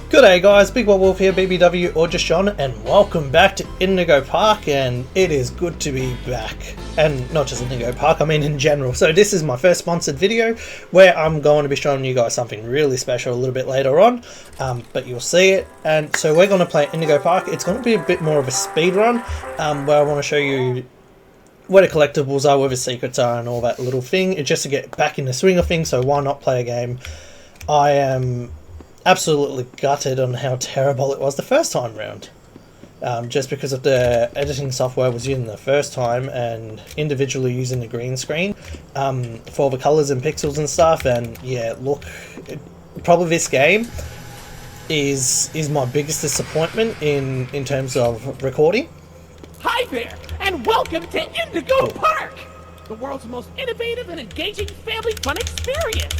G'day guys, Big White Wolf here, BBW or just John, and welcome back to Indigo Park, and it is good to be back. And not just Indigo Park, I mean in general. So this is my first sponsored video where I'm going to be showing you guys something really special a little bit later on, but you'll see it. And so we're going to play Indigo Park. It's going to be a bit more of a speed run, where I want to show you where the collectibles are, where the secrets are and all that little thing. It's just to get back in the swing of things, so why not play a game? I am absolutely gutted on how terrible it was the first time round, just because of the editing software was using the first time and individually using the green screen for the colors and pixels and stuff. And yeah, look, probably this game is my biggest disappointment in terms of recording. Hi there, and welcome to Indigo Park, the world's most innovative and engaging family fun experience.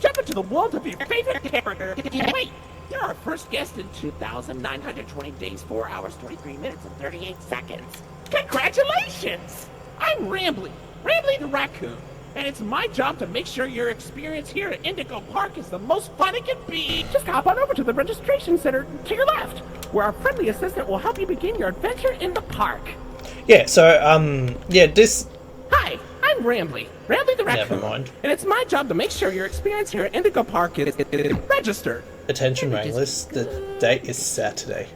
Jump into the world of your favorite character. Wait, you're our first guest in 2,920 days, 4 hours, 23 minutes, and 38 seconds. Congratulations! I'm Rambly the raccoon, and it's my job to make sure your experience here at Indigo Park is the most fun it can be. Just hop on over to the registration center to your left, where our friendly assistant will help you begin your adventure in the park. Yeah, so, yeah, this... Hi, I'm Rambly the raccoon. Never mind. And it's my job to make sure your experience here at Indigo Park is registered. Attention, Wranglers, the date is Saturday.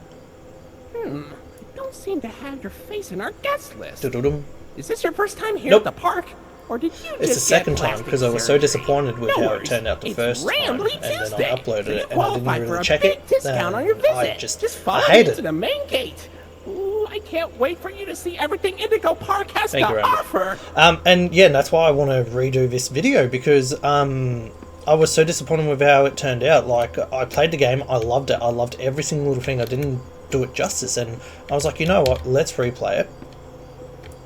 Don't seem to have your face in our guest list. Doo-doo-dum. Is this your first time here Nope. at the park? Or did you just It's the second time because I was so disappointed with how it worries. turned out the It's first time, Rambly and then Tuesday. I uploaded So you it and I didn't qualify for really a check big it. discount on your and visit. I just follow I hate me it. to the main gate. Ooh, I can't wait for you to see everything Indigo Park has Thank to you, Rambly. offer. And yeah, that's why I want to redo this video, because I was so disappointed with how it turned out. Like, I played the game, I loved it, I loved every single little thing. I didn't do it justice, and I was like, you know what, let's replay it.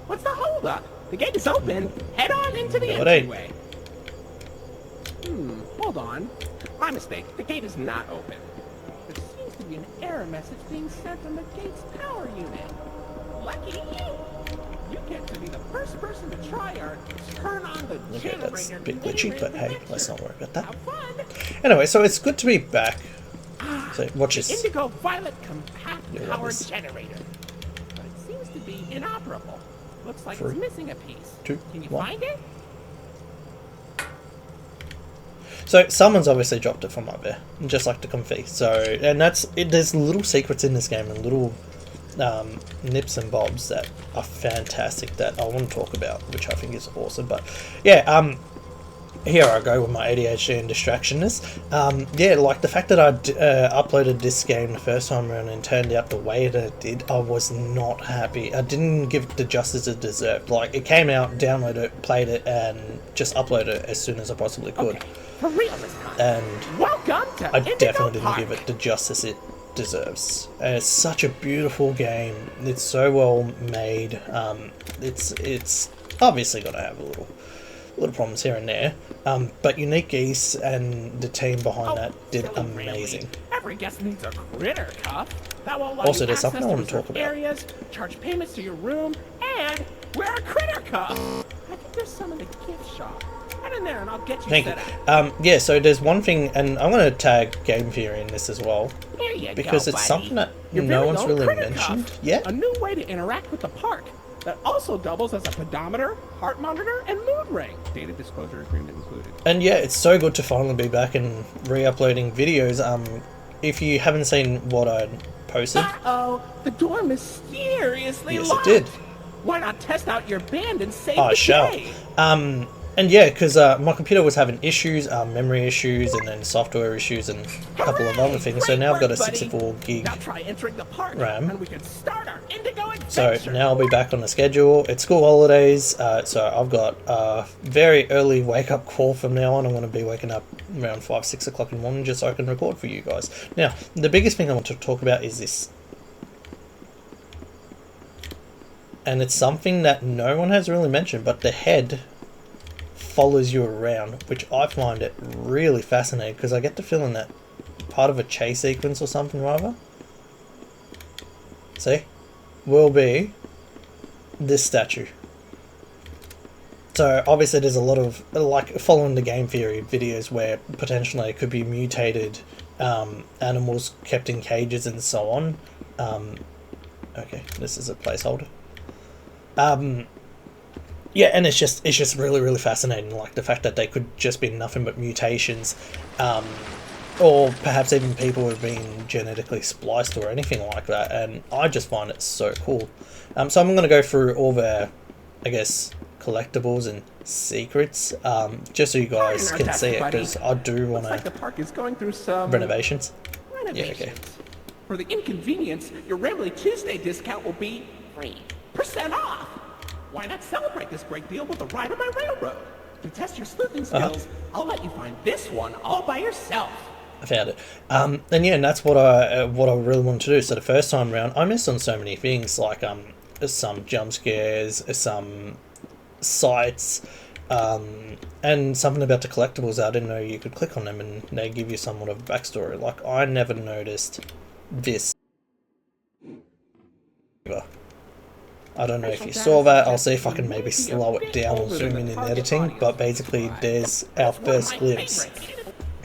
What's the holdup? The gate is open. Head on into the No, it ain't. entryway. Hold on. My mistake. The gate is not open. There seems to be an error message being sent from the gate's power unit. Lucky you! You get to be the first person to try our turn on the Okay, generator. that's a bit glitchy, but hey, let's not worry about that. Have fun! Anyway, so it's good to be back. So watch The this. Indigo Violet compact Yeah, power this. generator. But it seems to be inoperable. Looks like 3, it's missing a piece. 2, Can you 1. find it? So someone's obviously dropped it from up there, just like the confetti. So, and that's it. There's little secrets in this game and little nips and bobs that are fantastic that I want to talk about, which I think is awesome. But yeah, here I go with my ADHD and distractionness. Yeah, like the fact that I uploaded this game the first time around and turned out the way that it did, I was not happy. I didn't give it the justice it deserved. Like, it came out, downloaded it, played it, and just uploaded it as soon as I possibly could. Okay, for real this time. And Welcome to I Indigo definitely didn't Park. give it the justice it deserves. And it's such a beautiful game. It's so well made. It's obviously going to have a little problems here and there, but Unique Geese and the team behind that did silly amazing. Rambly. Every guest needs a critter cup. That will allow Also, you there's access something I to want to talk reserved about. areas, charge payments to your room, and wear a critter cup. I think there's some in the gift shop. Head in there and I'll get you Thank you. set up. Yeah, so there's one thing, and I'm going to tag Game Theory in this as well, Here you because go, it's buddy. something that Your no very one's own really critter mentioned cup. yet. A new way to interact with the park that also doubles as a pedometer, heart monitor, and mood ring. Data disclosure agreement included. And yeah, it's so good to finally be back and re-uploading videos. If you haven't seen what I posted, Uh-oh, the door mysteriously yes, locked. it did. Why not test out your band and save I the shall. day? And yeah, because my computer was having issues, memory issues, and then software issues, and a couple of other things. So Great now I've got a work, buddy. 64 gig Now try entering the park, RAM. and we can start our Indigo So adventure. now I'll be back on the schedule. It's school holidays, so I've got a very early wake up call from now on. I'm going to be waking up around 5, 6 o'clock in the morning just so I can record for you guys. Now, the biggest thing I want to talk about is this. And it's something that no one has really mentioned, but the head follows you around, which I find it really fascinating, because I get the feeling that part of a chase sequence or something rather, see, will be this statue. So obviously there's a lot of, like, following the game theory videos where potentially it could be mutated animals kept in cages and so on. Okay, this is a placeholder. Yeah, and it's just really, really fascinating, like the fact that they could just be nothing but mutations, or perhaps even people who've been genetically spliced or anything like that, and I just find it so cool. So I'm going to go through all their, I guess, collectibles and secrets, just so you guys can see it, because I do want to... Like the park is going through some... Renovations? Yeah, okay. For the inconvenience, your Rambly Tuesday discount will be 3% off. Why not celebrate this great deal with a ride on my railroad? To test your sleuthing skills, I'll let you find this one all by yourself. I found it. And yeah, and that's what I really wanted to do. So the first time around, I missed on so many things, like some jump scares, some sights, and something about the collectibles. I didn't know you could click on them and they give you somewhat of a backstory. Like, I never noticed this. I don't know if you saw that. I'll see if I can maybe slow it down or zoom in editing, but basically there's our first glimpse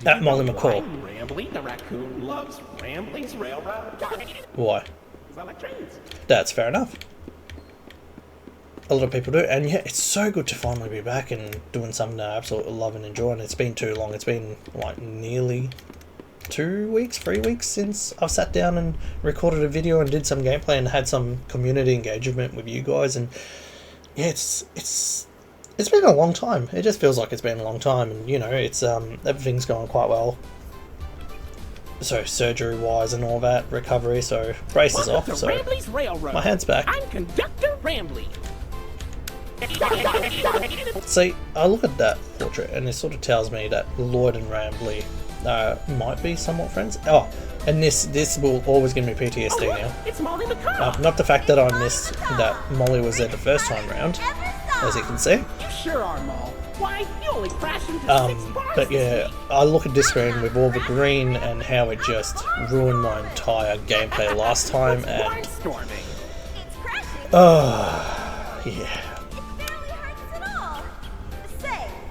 at Molly McCall. Rambly the raccoon loves Rambly's railroad. Why? Because I like trains. That's fair enough. A lot of people do, and yeah, it's so good to finally be back and doing something that I absolutely love and enjoy, and it's been too long. It's been like nearly 3 weeks since I've sat down and recorded a video and did some gameplay and had some community engagement with you guys, and yeah, it's been a long time. It just feels like it's been a long time, and you know, it's everything's going quite well. So surgery wise and all that, recovery, so brace is off, so my hand's back. I'm Conductor Rambly. See, I look at that portrait and it sort of tells me that Lloyd and Rambly might be somewhat friends. Oh, and this will always give me PTSD now. It's Molly McCall. Not the fact that I missed that Molly was there the first time round, as you can see. You sure are, Moll. Why, you only crashed into 6 bars but yeah, I look at this screen with all the green and how it just ruined my entire gameplay last time, and yeah.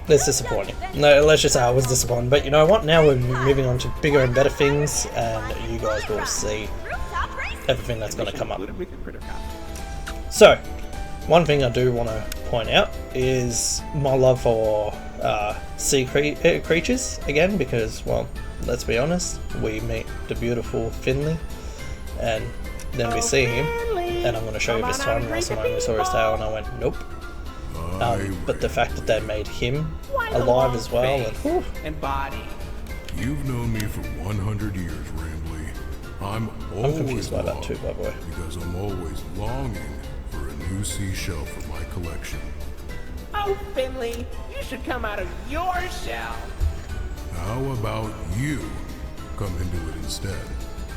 That's disappointing. No, let's just say I was disappointed. But you know what? Now we're moving on to bigger and better things, and you guys will see everything that's going to come up. So, one thing I do want to point out is my love for sea creatures again, because, well, let's be honest, we meet the beautiful Finley, and then we see him, and I'm going to show you this time. Last time I only saw his tail, and I went, nope. But the fact that they made him alive as well, and body. You've known me for 100 years, Rambly. I'm confused by that too, by the way. Because I'm always longing for a new seashell for my collection. Oh, Finley, you should come out of your shell. How about you come into it instead?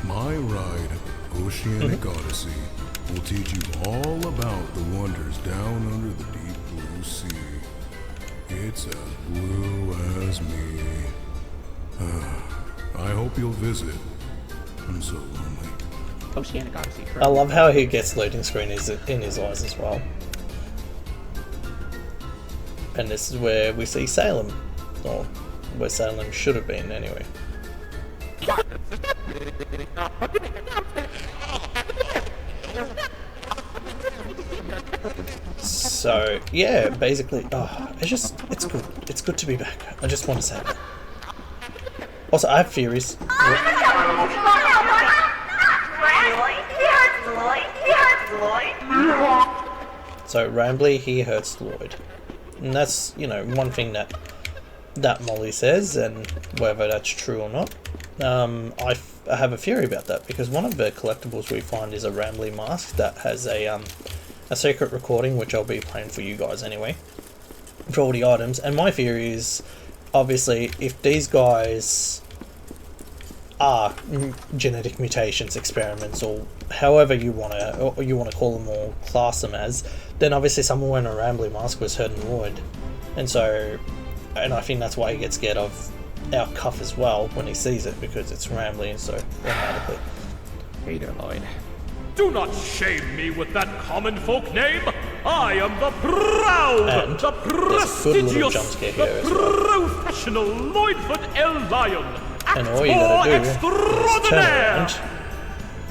My ride, Oceanic Odyssey, will teach you all about the wonders down under the deep blue sea. It's as blue as me. I hope you'll visit. I'm so lonely. Oceanic Odyssey. I love how he gets loading screen in his eyes as well. And this is where we see Salem, or where Salem should have been anyway. So yeah, basically, it's good to be back. I just want to say that. Also, I have theories. So Rambly, he hurts Lloyd, and that's, you know, one thing that Molly says, and whether that's true or not, I have a theory about that, because one of the collectibles we find is a Rambly mask that has a secret recording, which I'll be playing for you guys anyway, for all the items. And my theory is, obviously, if these guys are genetic mutations, experiments, or however you want to call them or class them as, then obviously someone wearing a Rambly mask was hurting Lloyd, and I think that's why he gets scared of our cuff as well when he sees it, because it's Rambly, and so automatically. Hey there, Lloyd. Do not shame me with that common folk name. I am the proud, And the there's a good little prestigious, jump scare here the as well. professional Lloydford L. Lion, And all you gotta do is turn around.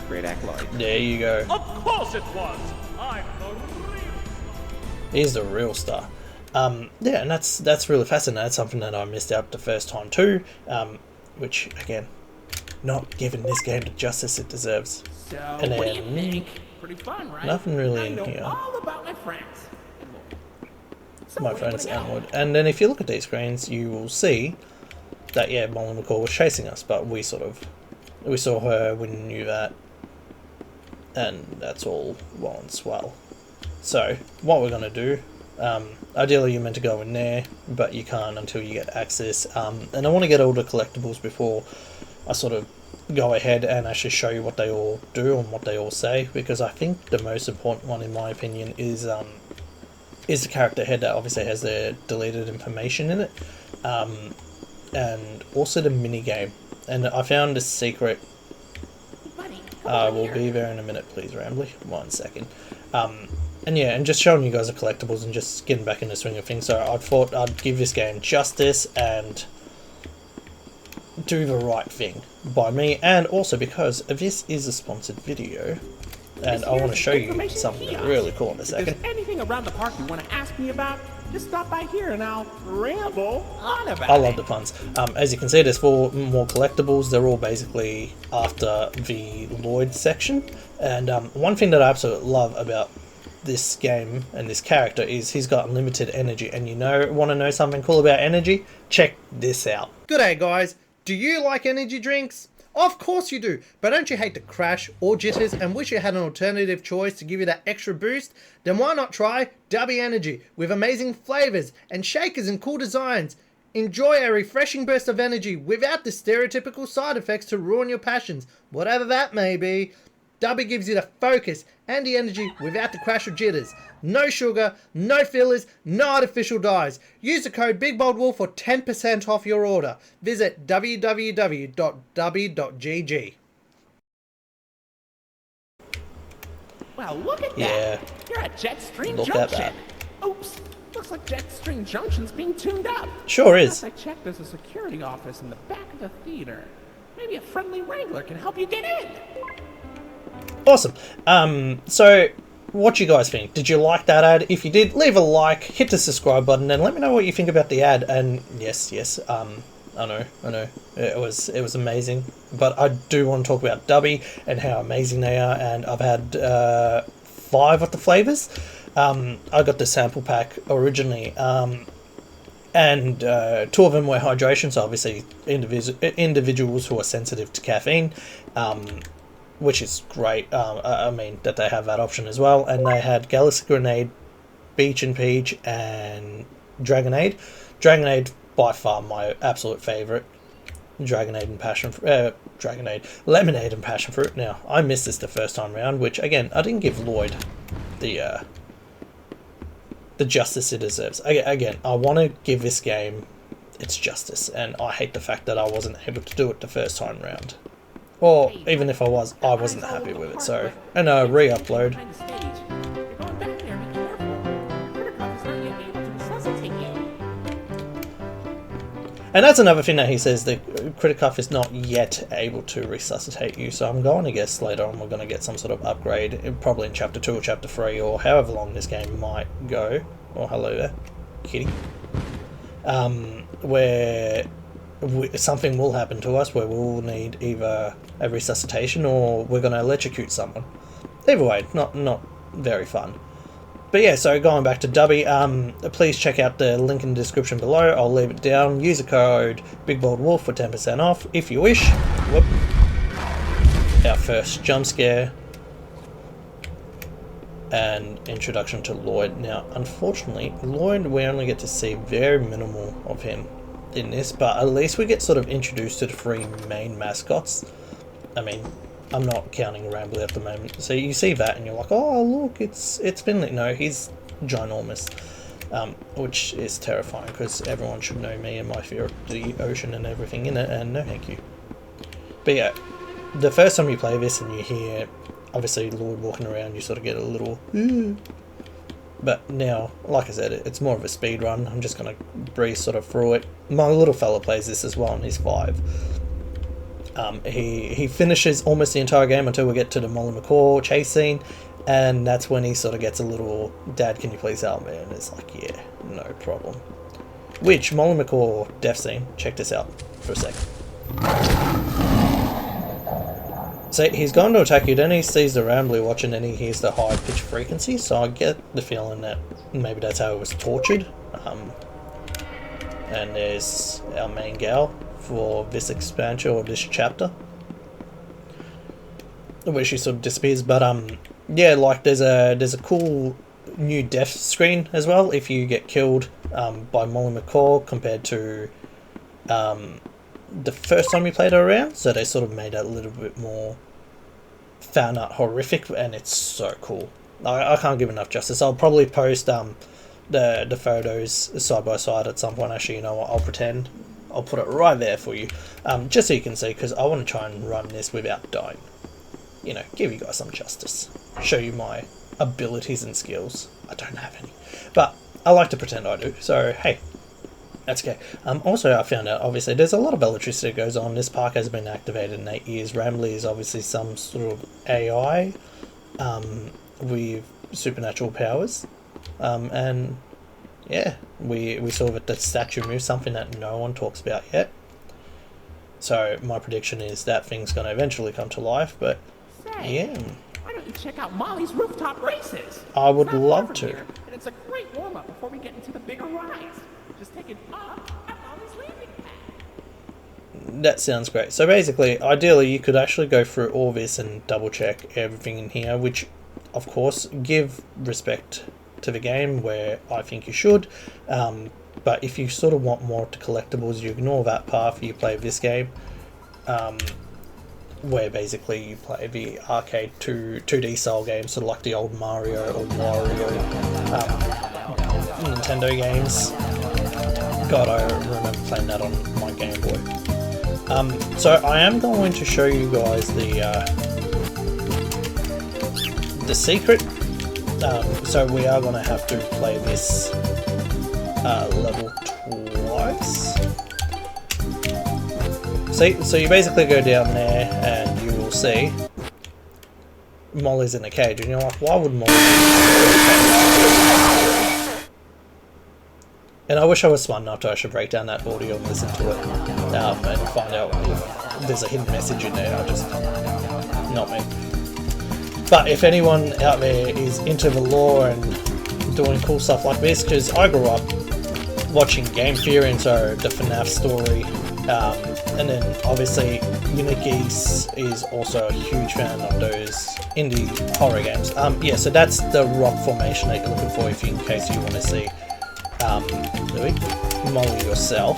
Great acolyte. There you go. Of course it was. I'm the real. He's the real star. Yeah, and that's really fascinating. That's something that I missed out the first time too. Which again, not giving this game the justice it deserves. So, And what do you then think? Pretty fun, right? nothing really I in know here. all about my friends. So, My where do you friends wanna go? Atwood. And then if you look at these screens, you will see that yeah, Molly McCall was chasing us, but we saw her, we knew that, and that's all well and swell. So what we're gonna do, ideally you're meant to go in there, but you can't until you get access. And I want to get all the collectibles before I sort of go ahead and actually show you what they all do and what they all say, because I think the most important one in my opinion is the character head that obviously has the deleted information in it, and also the mini game. And I found a secret. Buddy, We'll be there in a minute, please, Rambly. 1 second. And yeah, and just showing you guys the collectibles and just getting back in the swing of things. So I thought I'd give this game justice and do the right thing by me, and also because this is a sponsored video. And I want to show you something really cool in a If second. there's anything around the park you want to ask me about, just stop by here and I'll ramble on about it. I love the puns. As you can see, there's 4 more collectibles. They're all basically after the Lloyd section. And one thing that I absolutely love about this game and this character is he's got unlimited energy. And want to know something cool about energy? Check this out. G'day guys. Do you like energy drinks? Of course you do, but don't you hate to crash or jitters and wish you had an alternative choice to give you that extra boost? Then why not try Dubby Energy with amazing flavours and shakers and cool designs. Enjoy a refreshing burst of energy without the stereotypical side effects to ruin your passions, whatever that may be. Dubby gives you the focus and the energy without the crash or jitters. No sugar, no fillers, no artificial dyes. Use the code BIGBOLDWOLF for 10% off your order. Visit www.dubby.gg. Well, look at Yeah. that. You're at Jetstream Look at Junction. that. Oops. Looks like Jetstream Junction's being tuned up. Sure is. Last I checked, there's a security office in the back of the theater. Maybe a friendly wrangler can help you get in. Awesome. So what you guys think? Did you like that ad? If you did, leave a like, hit the subscribe button, and let me know what you think about the ad. And yes, I know, it was amazing. But I do want to talk about Dubby and how amazing they are. And I've had 5 of the flavors. I got the sample pack originally, and 2 of them were hydration. So obviously, individuals who are sensitive to caffeine. Which is great. I mean, that they have that option as well. And they had Galaxy Grenade, Beach and Peach, and Dragonade. Dragonade, by far my absolute favourite. Lemonade and passion fruit. Now, I missed this the first time round, which, again, I didn't give Lloyd the justice it deserves. Again, I want to give this game its justice, and I hate the fact that I wasn't able to do it the first time round. Or, even if I wasn't happy with it, so... And re-upload. And that's another thing that he says, that Criticuff is not yet able to resuscitate you, so I'm going to guess later on we're going to get some sort of upgrade, probably in Chapter 2 or Chapter 3, or however long this game might go. Oh, hello there, kitty. Where something will happen to us where we'll need either a resuscitation or we're going to electrocute someone. Either way, not very fun. But yeah, so going back to Dubby, please check out the link in the description below. I'll leave it down. Use the code BIGBOLDWOLF for 10% off if you wish. Whoop. Our first jump scare. And introduction to Lloyd. Now, unfortunately, Lloyd, we only get to see very minimal of him in this, but at least we get sort of introduced to the 3 main mascots. I mean, I'm not counting Rambly at the moment. So you see that and you're like, oh look, it's Finley. No, he's ginormous, which is terrifying because everyone should know me and my fear of the ocean and everything in it, and no thank you. But yeah, the first time you play this and you hear obviously Lloyd walking around, you sort of get a little but now, like I said, it's more of a speed run. I'm just going to breeze sort of through it. My little fella plays this as well and he's 5. He finishes almost the entire game until we get to the Molly McCaw chase scene, and that's when he sort of gets a little, "Dad, can you please help me?" And it's like, yeah, no problem. Which, Molly McCaw death scene, check this out for a second. So he's going to attack you, then he sees the Rambly watch, and then he hears the high pitch frequency, so I get the feeling that maybe that's how it was tortured. And there's our main gal for this expansion, or this chapter, where she sort of disappears. But yeah, like there's a cool new death screen as well if you get killed by Molly McCaw compared to the first time you played her around. So they sort of made it a little bit more found art horrific, and it's so cool. I can't give enough justice. I'll probably post the photos side by side at some point. Actually, you know what, I'll pretend I'll put it right there for you, just so you can see, because I want to try and run this without dying. You know, give you guys some justice, show you my abilities and skills. I don't have any, but I like to pretend I do, so hey, that's okay. Also, I found out, obviously, there's a lot of electricity that goes on. This park has been activated in 8 years. Rambly is obviously some sort of AI with supernatural powers. And yeah, we saw that the statue moves, something that no one talks about yet. So my prediction is that thing's going to eventually come to life, but Say, yeah. Why don't you check out Molly's rooftop races? I would It's not love far to. from here, and it's a great warm-up before we get into the bigger rides. Just take it up at Molly's landing pad. That sounds great. So basically, ideally, you could actually go through all this and double check everything in here, which, of course, give respect to the game where I think you should. But if you sort of want more to collectibles, you ignore that path, you play this game, where basically you play the arcade 2D style games, sort of like the old Mario or Wario Nintendo games. God, I remember playing that on my Game Boy. So I am going to show you guys the secret. So we are going to have to play this level twice. See, so you basically go down there and you will see Molly's in a cage, and you're like, why would Molly be in a cage? And I wish I was smart enough to actually break down that audio and listen to it and find out if there's a hidden message in there. Not me. But if anyone out there is into the lore and doing cool stuff like this, because I grew up watching Game Theory, and so the FNAF story, and then obviously Unigeese is also a huge fan of those indie horror games. Yeah, so that's the rock formation that you're looking for if you, in case you want to see Molly yourself,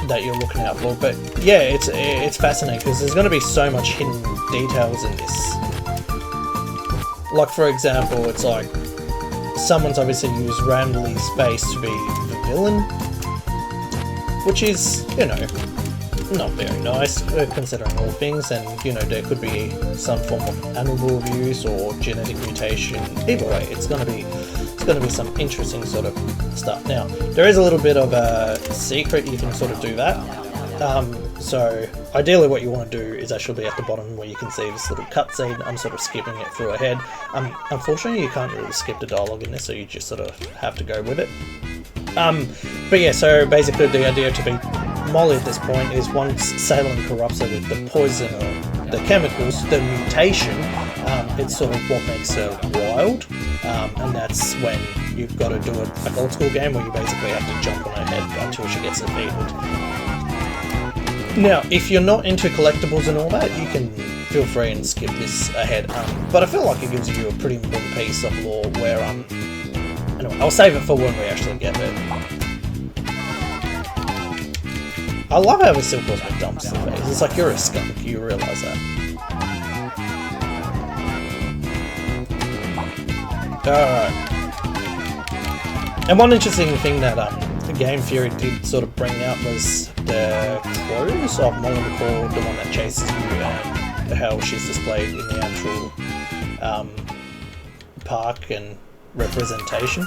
that you're looking out for. But yeah, it's fascinating because there's going to be so much hidden details in this. Like, for example, it's like someone's obviously used Rambly's face to be the villain, which is, you know, not very nice considering all things, and you know, there could be some form of animal abuse or genetic mutation. Either way, it's going to be some interesting sort of stuff. Now, there is a little bit of a secret, you can sort of do that. So ideally what you want to do is actually be at the bottom where you can see this little cutscene. I'm sort of skipping it through ahead. Unfortunately, you can't really skip the dialogue in this, so you just sort of have to go with it. But yeah, so basically the idea to beat Molly at this point is once Salem corrupts her with the poison or the chemicals, the mutation, it's sort of what makes her wild, and that's when you've got to do it like old school game where you basically have to jump on her head until she gets defeated. Now, if you're not into collectibles and all that, you can feel free and skip this ahead, but I feel like it gives you a pretty important piece of lore where, anyway, I'll save it for when we actually get there. I love how he still calls me dumpster face. It's like, you're a skunk, you realise that. Alright. And one interesting thing that Game Theory did sort of bring out was the clothes of Molly McCaw, the one that chases you, and how she's displayed in the actual park and representation.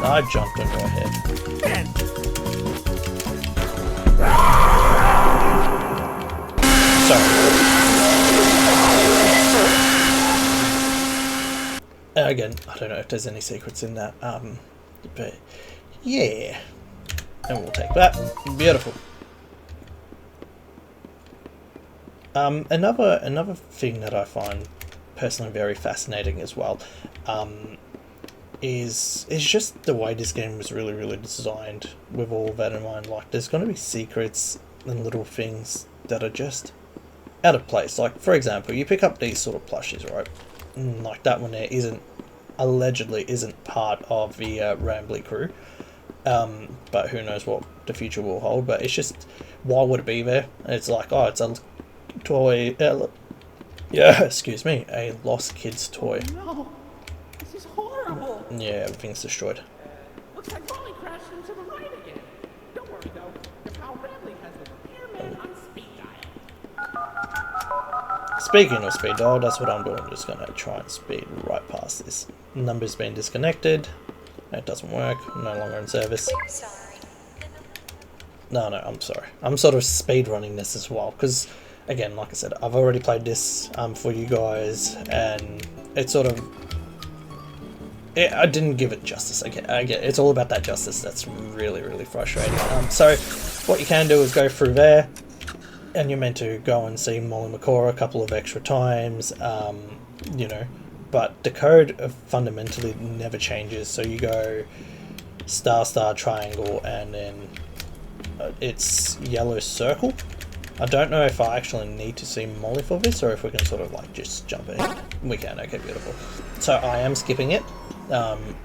I jumped on your head. Sorry. Again, I don't know if there's any secrets in that, but yeah. And we'll take that. Beautiful. Another thing that I find personally very fascinating as well, is just the way this game was really designed with all that in mind. Like, there's going to be secrets and little things that are just out of place. Like, for example, you pick up these sort of plushies, right? Like that one there allegedly isn't part of the Rambly crew, but who knows what the future will hold. But it's just, why would it be there? It's like, oh, it's a toy, yeah, excuse me, a lost kid's toy. Oh, no, this is horrible. Yeah, everything's destroyed. Looks like Molly crashed into the ride again. Don't worry though, the pal Rambly has the repairman on speed dial. Speaking of speed dial, that's what I'm doing. I'm just gonna try and speed right past this. Number's been disconnected. It doesn't work. No longer in service. No, I'm sorry. I'm sort of speed running this as well because, again, like I said, I've already played this for you guys, and it's sort of, I didn't give it justice. I get it's all about that justice. That's really frustrating. So what you can do is go through there, and you're meant to go and see Molly McCaw a couple of extra times, you know, but the code fundamentally never changes. So you go star triangle, and then it's yellow circle. I don't know if I actually need to see Molly for this, or if we can sort of like just jump in. We can, okay, beautiful. So I am skipping it.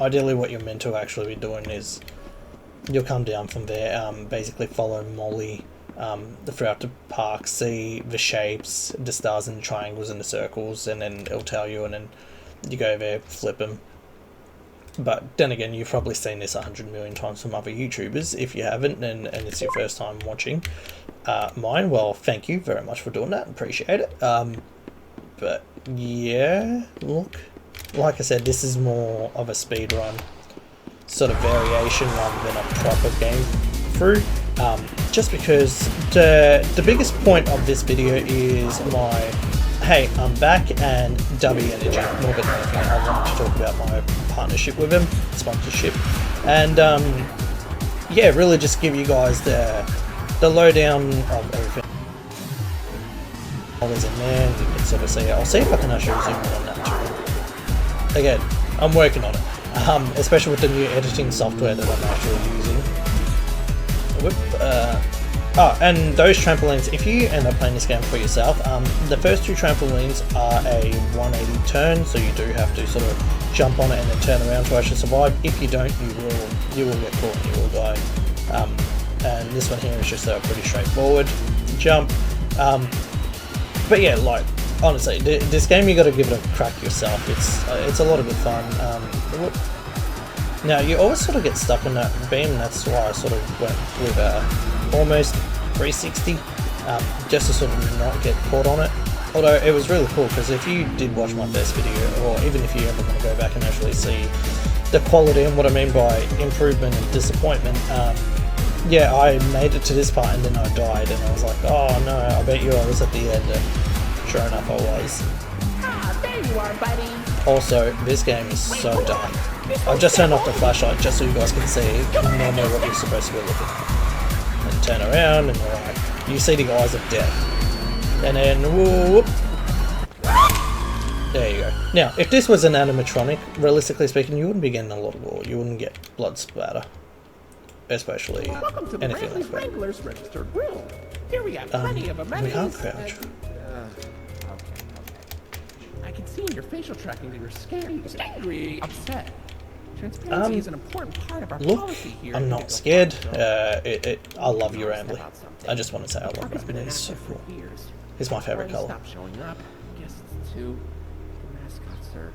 Ideally what you're meant to actually be doing is you'll come down from there, basically follow Molly throughout the park, see the shapes, the stars and the triangles and the circles, and then it'll tell you, and then you go there, flip them. But then again, you've probably seen this 100 million times from other YouTubers. If you haven't, and it's your first time watching mine, well, thank you very much for doing that. Appreciate it. But yeah, look, like I said, this is more of a speed run sort of variation rather than a proper game through. Just because the biggest point of this video is my, hey, I'm back, and Dubby Energy, more than anything. I wanted to talk about my partnership with him, sponsorship, and yeah, really just give you guys the lowdown of everything. Always in there, you can sort of see. I'll see if I can actually zoom in on that too. Again, I'm working on it, especially with the new editing software that I'm actually using. And those trampolines, if you end up playing this game for yourself, the first two trampolines are a 180 turn, so you do have to sort of jump on it and then turn around to actually survive. If you don't, you will get caught and you will die. And this one here is just a pretty straightforward jump. But yeah, like, honestly, this game you got to give it a crack yourself. It's a lot of good fun. Now you always sort of get stuck in that beam, and that's why I sort of went with almost 360, just to sort of not get caught on it. Although it was really cool, because if you did watch my first video, or even if you ever want to go back and actually see the quality and what I mean by improvement and disappointment, yeah, I made it to this part and then I died, and I was like, oh no, I bet you I was at the end, and sure enough I was. Ah, there you are, buddy. Also, this game is so dark. I've just turned off the flashlight just so you guys can see normally what you're supposed to be looking at. And turn around and like, you see the eyes of death. And then whoop. There you go. Now, if this was an animatronic, realistically speaking, you wouldn't be getting a lot of gore. You wouldn't get blood splatter. Especially Welcome to the anything like that. Wrangler's registered room. Here we have plenty of amenities. We can't crouch. Okay. I can see in your facial tracking that you're scared, angry, upset. Transparency is an important part of our policy here. I'm not scared. I love you, Rambly. I just want to say I love Rambly. He's so cool. He's my favorite color. Stop showing up. Guests too. The mascots are.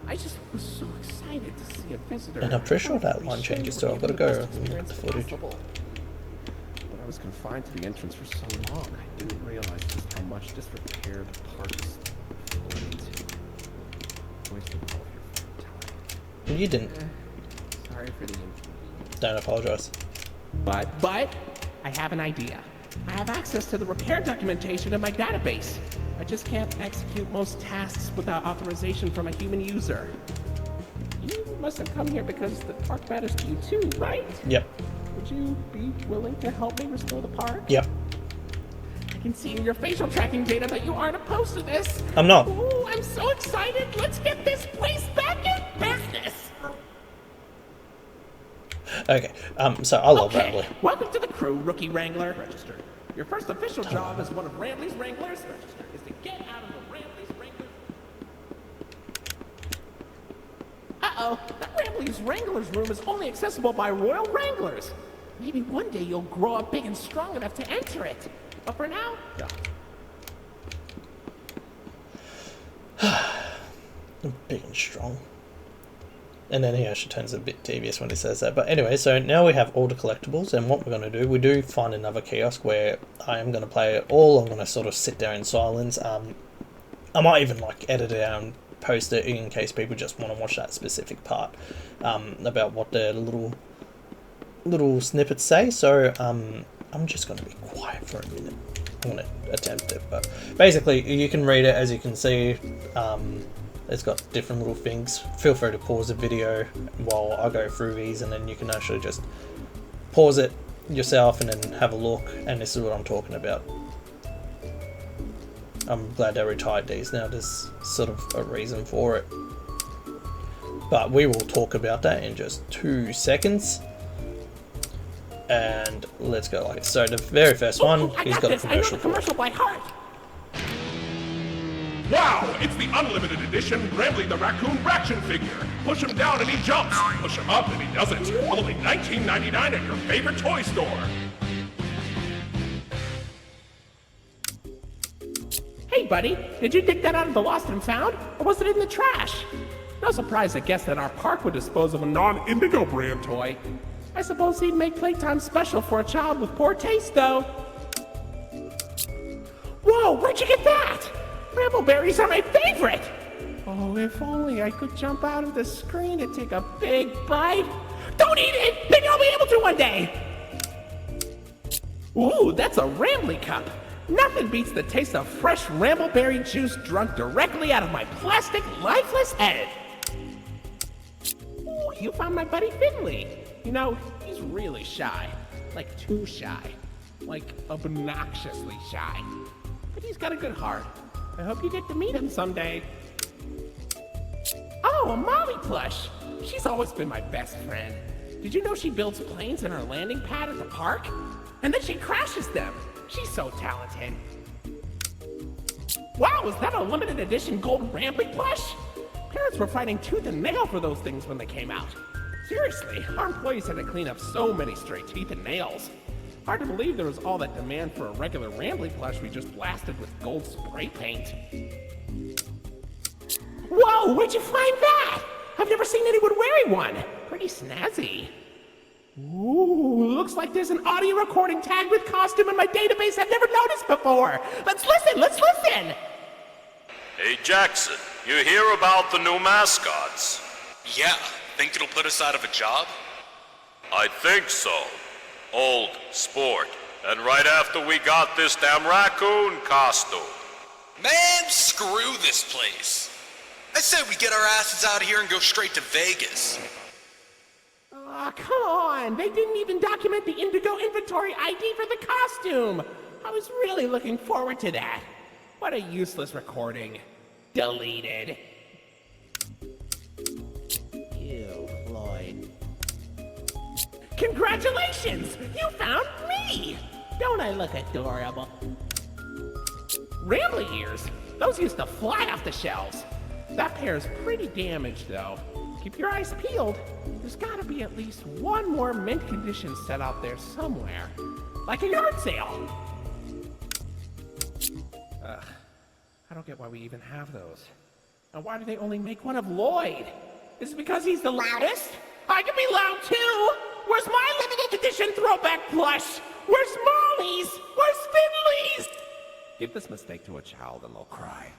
I just was so excited to see a visitor. And I'm pretty sure that line changes, so I've got to go and look at the footage. But I was confined to the entrance for so long, I didn't realize just how much disrepair the park is falling into. Wasting all of your time. You didn't. Sorry for the inconvenience. Don't apologize. But I have an idea. I have access to the repair documentation in my database. I just can't execute most tasks without authorization from a human user. You must have come here because the park matters to you too, right? Yep. Would you be willing to help me restore the park? Yep. I can see in your facial tracking data that you aren't opposed to this. I'm not. Ooh, I'm so excited. Let's get this place back in business. Okay, so I love Rambly. Welcome to the crew, Rookie Wrangler. Register. Your first official job as one of Rambly's Wranglers is to get out of the Rambly's Wranglers. Uh-oh, that Rambly's Wranglers room is only accessible by Royal Wranglers. Maybe one day you'll grow up big and strong enough to enter it. But for now, no. Big and strong. And then he actually turns a bit devious when he says that. But anyway, so now we have all the collectibles, and what we're going to do, we do find another kiosk where I am going to play it all. I'm going to sort of sit there in silence. I might even like edit it out and post it in case people just want to watch that specific part about what the little snippets say. So I'm just going to be quiet for a minute. I'm going to attempt it, but basically you can read it. As you can see, it's got different little things. Feel free to pause the video while I go through these, and then you can actually just pause it yourself and then have a look, and this is what I'm talking about. I'm glad they retired these now. There's sort of a reason for it, but we will talk about that in just 2 seconds. And let's go like this. So the very first one, he's got a commercial. I know the commercial by heart. Wow, it's the unlimited edition Rambly the Raccoon Raction figure. Push him down and he jumps. Push him up and he doesn't. Only $19.99 at your favorite toy store. Hey, buddy, did you dig that out of the lost and found, or was it in the trash? No surprise, I guess, that our park would dispose of a non-Indigo brand toy. I suppose he'd make playtime special for a child with poor taste, though. Whoa, where'd you get that? Brambleberries are my favorite! Oh, if only I could jump out of the screen and take a big bite. Don't eat it! Maybe I'll be able to one day! Ooh, that's a Rambly cup. Nothing beats the taste of fresh Rambleberry juice drunk directly out of my plastic, lifeless head. Ooh, you found my buddy Finley. You know, he's really shy. Like, too shy. Like, obnoxiously shy. But he's got a good heart. I hope you get to meet him someday. Oh, a Molly plush! She's always been my best friend. Did you know she builds planes in her landing pad at the park? And then she crashes them. She's so talented. Wow, is that a limited edition gold Rambly plush? Parents were fighting tooth and nail for those things when they came out. Seriously, our employees had to clean up so many stray teeth and nails. Hard to believe there was all that demand for a regular Rambly plush we just blasted with gold spray paint. Whoa, where'd you find that? I've never seen anyone wearing one. Pretty snazzy. Ooh, looks like there's an audio recording tagged with costume in my database I've never noticed before. Let's listen! Hey Jackson, you hear about the new mascots? Yeah, think it'll put us out of a job? I think so. Old sport. And right after we got this damn raccoon costume. Man, screw this place. I said we get our asses out of here and go straight to Vegas. Aw, come on! They didn't even document the Indigo inventory ID for the costume! I was really looking forward to that. What a useless recording. Deleted. Ew, Floyd. Congratulations! You found me! Don't I look adorable? Rambly ears! Those used to fly off the shelves. That pair's pretty damaged, though. Keep your eyes peeled. There's gotta be at least one more mint condition set out there somewhere. Like a yard sale! Ugh. I don't get why we even have those. And why do they only make one of Lloyd? Is it because he's the loudest? I can be loud too! Where's my limited edition throwback plush? Where's Molly's? Where's Finley's? Give this mistake to a child and they'll cry.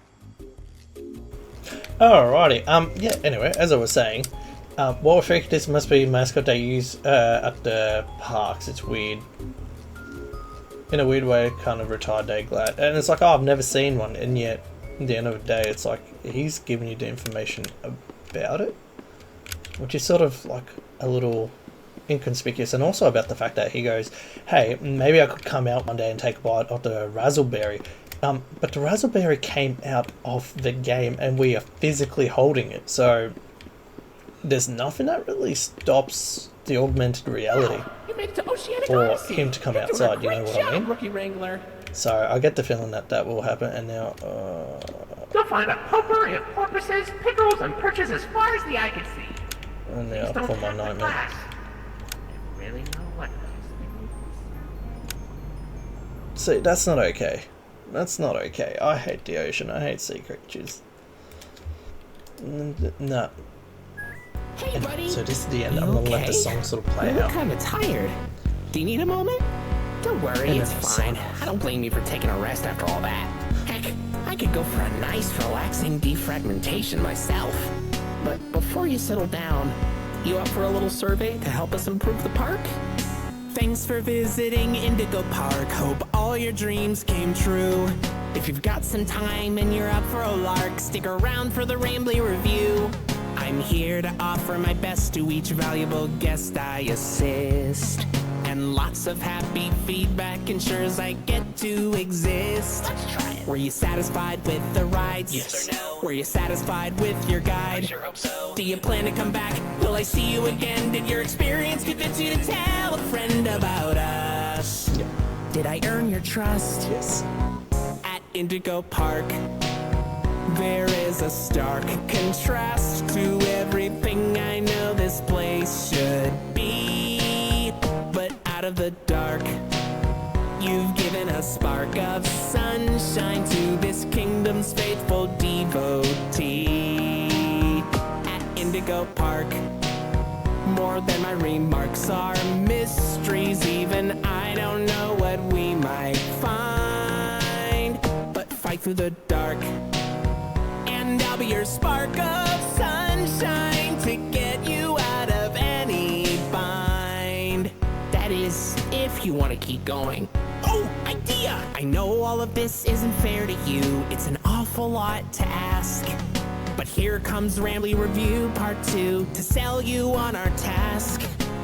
Alrighty, yeah, anyway, as I was saying, What we think this must be mascot they use at the parks. It's weird. In a weird way, kind of retired day glad. And it's like, oh, I've never seen one, and yet, at the end of the day, it's like, he's giving you the information about it. Which is sort of like a little inconspicuous, and also about the fact that he goes, hey, maybe I could come out one day and take a bite of the razzleberry. But the razzleberry came out of the game, and we are physically holding it, so there's nothing that really stops the augmented reality for him to come outside, you know what I mean? Rookie Wrangler. So I get the feeling that that will happen, and now You'll find a pumper and porpoises, pickerels, and perches as far as the eye can see. and now for my nightmare. Really know what. See, that's not okay. That's not okay. I hate the ocean. I hate sea creatures. No. Hey, buddy. So this is the end. I'm gonna let the song sort of play out. Kind of tired. Do you need a moment? Don't worry, it's fine. I don't blame you for taking a rest after all that. Heck, I could go for a nice, relaxing defragmentation myself. But before you settle down, you up for a little survey to help us improve the park? Thanks for visiting Indigo Park. Hope all your dreams came true. If you've got some time and you're up for a lark, stick around for the Rambly review. I'm here to offer my best to each valuable guest I assist. And lots of happy feedback ensures I get to exist. Let's try it. Were you satisfied with the rides? Yes or no? Were you satisfied with your guide? I sure hope so. Do you plan to come back? Will I see you again? Did your experience convince you to tell a friend about us? Yeah. Did I earn your trust? Yes. At Indigo Park, there is a stark contrast to everything I know this place should be. But out of the dark, you've given a spark of sunshine to this kingdom's faithful devotee. At Indigo Park, more than my remarks are mysteries. Even I don't know what we might find. But fight through the dark, and I'll be your spark of sunshine to get you out of any bind. That is, if you want to keep going. Oh, idea! I know all of this isn't fair to you. It's an awful lot to ask. But here comes Rambly Review Part 2 to sell you on our task.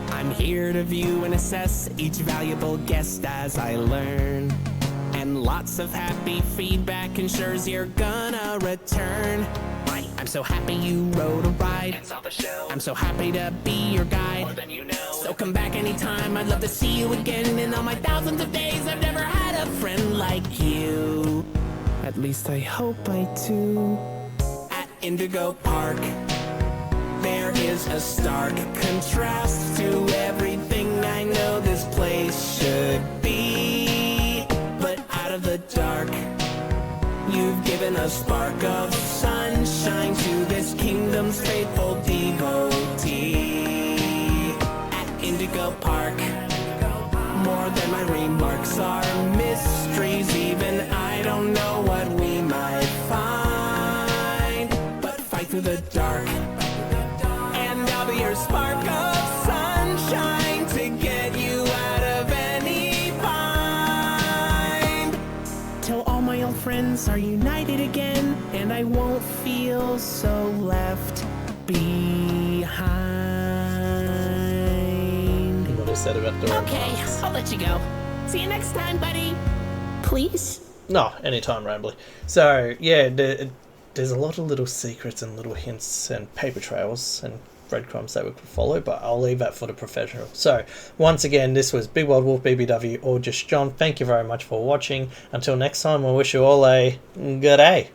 I'm here to view and assess each valuable guest as I learn. And lots of happy feedback ensures you're gonna return. I'm so happy you rode a ride and saw the show. I'm so happy to be your guide. More than you know. So come back anytime. I'd love to see you again. In all my thousands of days, I've never had a friend like you. At least I hope I do. At Indigo Park, there is a stark contrast to everything I know this place should be. But out of the dark, you've given a spark of sunshine to this kingdom's faithful devotee. At Indigo Park, more than my remarks are mysteries. Even I don't know what we might find. But fight through the dark, and I'll be your spark of sunshine to get you out of any bind. Till all my old friends are united again, and I won't feel so left behind. What is that about the Okay, I'll let you go. See you next time, buddy. Please? No, anytime, Rambly. So, yeah, there's a lot of little secrets and little hints and paper trails and breadcrumbs that we could follow, but I'll leave that for the professional. So, once again, this was Big Wild Wolf, BBW, or just John. Thank you very much for watching. Until next time, I wish you all a good day.